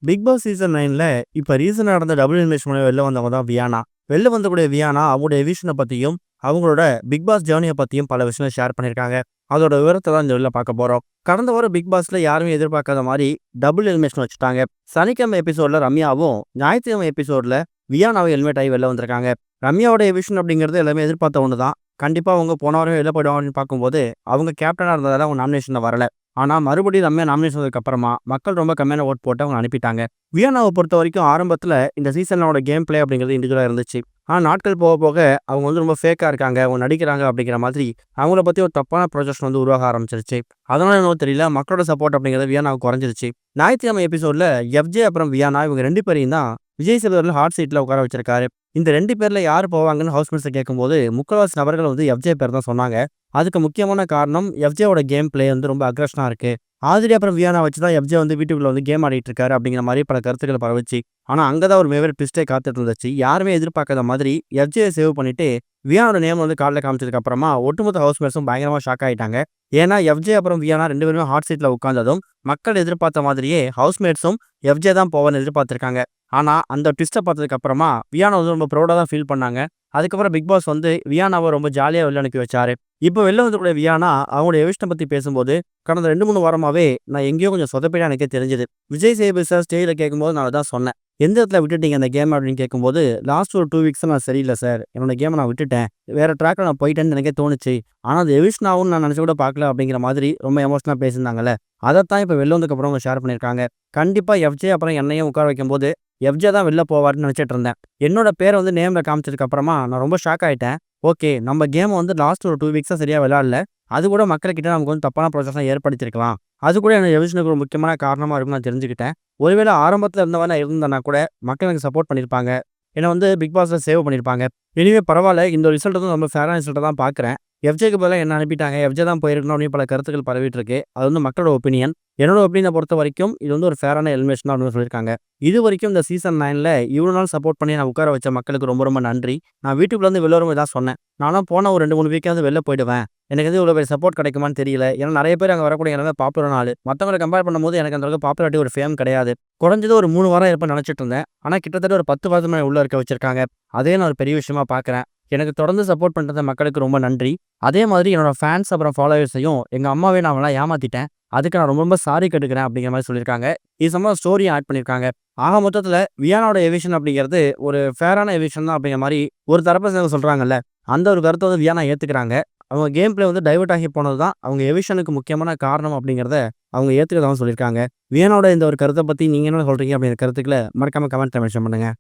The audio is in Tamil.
பிக் பாஸ் சீசன் 9ல இப்ப ரீசெண்டா நடந்த டபுள் எலிமினேஷன் மூலம் வெளில வந்தவங்க தான் வியானா. வெளில வந்தக்கூடிய வியானா அவங்களுடைய எவிஷன பத்தியும், அவங்களோட பிக் பாஸ் ஜர்னிய பத்தியும் பல விஷயங்கள ஷேர் பண்ணியிருக்காங்க. அதோட விவரத்த தான் இந்த வீடியோல பார்க்க போறோம். கடந்த வாரம் பிக் பாஸ்ல யாருமே எதிர்பார்க்காத மாரி டபுள் எலிமினேஷன் வச்சுட்டாங்க. சனிக்கிழமை எபிசோட்ல ரம்யாவும், ஞாயிற்றுக்கிழமை எபிசோட்ல வியானாவும் எலிமினேட் ஆகி வெளில வந்திருக்காங்க. ரம்யாவோட எவிஷன் அப்படிங்கிறது எல்லாமே எதிர்பார்த்த ஒண்ணு தான். கண்டிப்பா அவங்க போன வாரம் வெளில போயிடுவாங்கன்னு பார்க்கும்போது, அவங்க கேப்டனா இருந்ததால அவங்க நாமினேஷன்ல வரல. ஆனா மறுபடியும் ரம்யா நாமினேஷன் வந்ததுக்கு அப்புறமா மக்கள் ரொம்ப கம்மியான ஓட் போட்டு அவங்க அனுப்பிட்டாங்க. வியன்னாவை பொறுத்தவரைக்கும் ஆரம்பத்துல இந்த சீசனோட கேம் பிளே அப்படிங்கிறது இண்டிவிஜுவலா இருந்துச்சு. ஆனா நாட்கள் போக போக அவங்க வந்து ரொம்ப ஃபேக்கா இருக்காங்க, அவங்க நடிக்கிறாங்க அப்படிங்கிற மாதிரி அவங்கள பத்தி ஒரு தப்பான ப்ரொஜெக்ஷன் வந்து உருவாக ஆரம்பிச்சிருச்சு. அதனால என்னவோ தெரியல, மக்களோட சப்போர்ட் அப்படிங்கிறது வியன்னாவுக்கு குறைஞ்சிருச்சு. ஞாயிற்றுக்கிழமை எபிசோட்ல எஃப்ஜே அப்புறம் வியானா இவங்க 2 பேரையும் தான் விஜய் சேதுபதி ஹாட் சீட்ல உட்கார வச்சிருக்காரு. இந்த 2 பேர்ல யார் போவாங்கன்னு ஹவுஸ்மேட்ஸை கேட்கும்போது முக்கால்வாசி நபர்கள் வந்து எஃப்ஜே பேர் தான் சொன்னாங்க. அதுக்கு முக்கியமான காரணம் எஃப்ஜேவோட கேம் பிளே வந்து ரொம்ப அக்ரஷனா இருக்கு. ஆதிரி அப்புறம் வியானா வச்சு தான் எஃப்ஜே வந்து வீட்டுக்குள்ள வந்து கேம் ஆடிட்டு இருக்காரு அப்படிங்கிற மாதிரி பல கருத்துக்கள் பரவுச்சு. ஆனா அங்கதான் ஒரு மேவர் ட்விஸ்டே காத்துட்டு இருந்துச்சு. யாருமே எதிர்பார்க்காத மாதிரி எஃப்ஜே சேவ் பண்ணிட்டு வியானோட நேம் வந்து கார்டில் காமிச்சதுக்கு அப்புறமா ஒட்டுமொத்த ஹவுஸ்மேட்ஸும் பயங்கரமா ஷாக் ஆயிட்டாங்க. ஏன்னா எஃப்ஜே அப்புறம் வியானா 2 பேருமே ஹாட் சீட்ல உட்கார்ந்ததும் மக்கள் எதிர்பார்த்த மாதிரியே ஹவுஸ்மேட்ஸும் எஃப்ஜே தான் போவான்னு எதிர்பார்த்திருக்காங்க. ஆனா அந்த ட்விஸ்ட்டை பார்த்ததுக்கு அப்புறமா வியானா வந்து ரொம்ப ப்ரௌடா தான் ஃபீல் பண்ணாங்க. அதுக்கப்புறம் பிக் பாஸ் வந்து வியானாவை ரொம்ப ஜாலியா வெளில அனுப்பி வச்சாரு. இப்போ வெளில வந்துக்கூடிய வியானா அவங்களுடைய எவிக்ஷனை பத்தி பேசும்போது, கடந்த 2, 3 வாரமாவே நான் எங்கேயோ கொஞ்சம் சொதப்பிட்டேன்னு எனக்கே தெரிஞ்சது. விஜய் சேதுபதி சார் ஸ்டேஜ்ல கேட்கும்போது நான் அதான் சொன்னேன். எந்த இடத்துல விட்டுட்டீங்க அந்த கேம் அப்படின்னு கேட்கும்போது, லாஸ்ட் ஒரு 2 வீக்ஸா நான் சரியில்ல சார். என்னோட கேமை நான் விட்டுட்டேன். வேற ட்ராக்ல நான் போயிட்டேன்னு எனக்கே தோணுச்சு. ஆனா அது எவிக்ஷன் ஆகும்னு நான் நினைச்சு கூட பார்க்கல அப்படிங்கிற மாதிரி ரொம்ப எமோஷனலா பேசியிருந்தாங்கல்ல. அதைத்தான் இப்போ வெளில வந்ததுக்கு அப்புறம் அவங்க ஷேர் பண்ணியிருக்காங்க. கண்டிப்பா எஃப்ஜே அப்புறம் என்னையும் உட்கார வைக்கும்போது எஃப்ஜே தான் வெளில போவாருன்னு நினைச்சிட்டு இருந்தேன். என்னோட பேரை வந்து நேம்ல காமிச்சதுக்கு அப்புறமா நான் ரொம்ப ஷாக் ஆயிட்டேன். ஓகே, நம்ம கேம வந்து லாஸ்ட் ஒரு 2 வீக்ஸா சரியா விளையாடல. அது கூட மக்கள்கிட்ட நமக்கு வந்து தப்பான ப்ரொஜெக்ஷன ஏற்படுத்தியிருக்கலாம். அது கூட எனக்கு எவிக்ஷனுக்கு ஒரு முக்கியமான காரணமா இருக்கும்னு நான் தெரிஞ்சுக்கிட்டேன். ஒருவேளை ஆரம்பத்துல இருந்தவன் நான் இருந்தேன்னா கூட மக்கள் எனக்கு சப்போர்ட் பண்ணியிருப்பாங்க. என்ன வந்து பிக் பாஸ்ல சேவ் பண்ணியிருப்பாங்க. எனிவே பரவால்ல. இந்த ரிசல்ட் வந்து ரொம்ப ஃபேரான ரிசல்ட்ட தான் பார்க்குறேன். எஃப்ஜேக்கு பதிலா என்ன அனுப்பிட்டாங்க. எஃப்ஜே தான் போயிருக்கணும் அப்படின்னு பல கருத்துக்கள் பரவிட்டு இருக்கு. அது வந்து மக்களோட ஒப்பீனியன். என்னோட ஒப்பீனியன பொறுத்தவரைக்கும் இது வந்து ஒரு ஃபேரான எலிமினேஷன் தான் அப்படின்னு சொல்லியிருக்காங்க. இதுவரைக்கும் இந்த சீசன் 9ல இவ்வளோ நாள் சப்போர்ட் பண்ணி நான் உட்கார வச்ச மக்களுக்கு ரொம்ப ரொம்ப நன்றி. நான் வீட்டுக்குள்ளேருந்து வெளில வரும்போது இதான் சொன்னேன். நான்லாம் போன ஒரு 2, 3 வீக்காவது வெளில போயிடுவேன். எனக்கு வந்து இவ்வளோ பெரிய சப்போர்ட் கிடைக்குமான்னு தெரியல. ஏன்னா நெறைய பேர் அங்க வரக்கூடிய எல்லாமே பாப்புலரான ஆளு. மத்தவங்கள கம்பேர் பண்ணும்போது எனக்கு அந்த அளவுக்கு பாப்புலாரிட்டி ஒரு ஃபேம் கிடையாது. குறைஞ்சது ஒரு 3 வாரம் இருப்பேன்னு நினைச்சிட்டு இருந்தேன். ஆனா கிட்டத்தட்ட ஒரு 10 வாரத்துக்கு மேல உள்ள இருக்க வச்சிருக்காங்க. அதே நான் ஒரு பெரிய விஷயமா பார்க்குறேன். எனக்கு தொடர்ந்து சப்போர்ட் பண்ற மக்களுக்கு ரொம்ப நன்றி. அதே மாதிரி என்னோட ஃபேன்ஸ் அப்புறம் ஃபாலோவர்ஸையும் எங்க அம்மாவையும் நான் அவங்கள ஏமாத்திட்டேன். அதுக்கு நான் ரொம்ப ரொம்ப சாரி கேட்டுக்கிறேன் அப்படிங்கிற மாரி சொல்லியிருக்காங்க. இது சம்மந்தமா ஸ்டோரியும் ஆட் பண்ணியிருக்காங்க. ஆக மொத்தத்தில வியானாவோட எவிக்ஷன் அப்படிங்கிறது ஒரு ஃபேரான எவிக்ஷன் தான் அப்படிங்கிற மாரி ஒரு தரப்ப சேர்ந்தவங்க சொல்றாங்கல்ல. அந்த ஒரு கருத்த வந்து வியானா ஏத்துக்கிறாங்க. அவங்க கேம் பிளே வந்து டைவர்ட் ஆகி போனது தான் அவங்க எவிக்ஷனுக்கு முக்கியமான காரணம் அப்படிங்கிறத அவங்க ஏத்துக்கிறதாவும் சொல்லியிருக்காங்க. வியானாவோட இந்த ஒரு கருத்த பத்தி நீங்க என்ன சொல்றீங்க அப்படிங்கிற கருத்துக்கள மறக்காம கமெண்ட்ல மென்ஷன் பண்ணுங்க.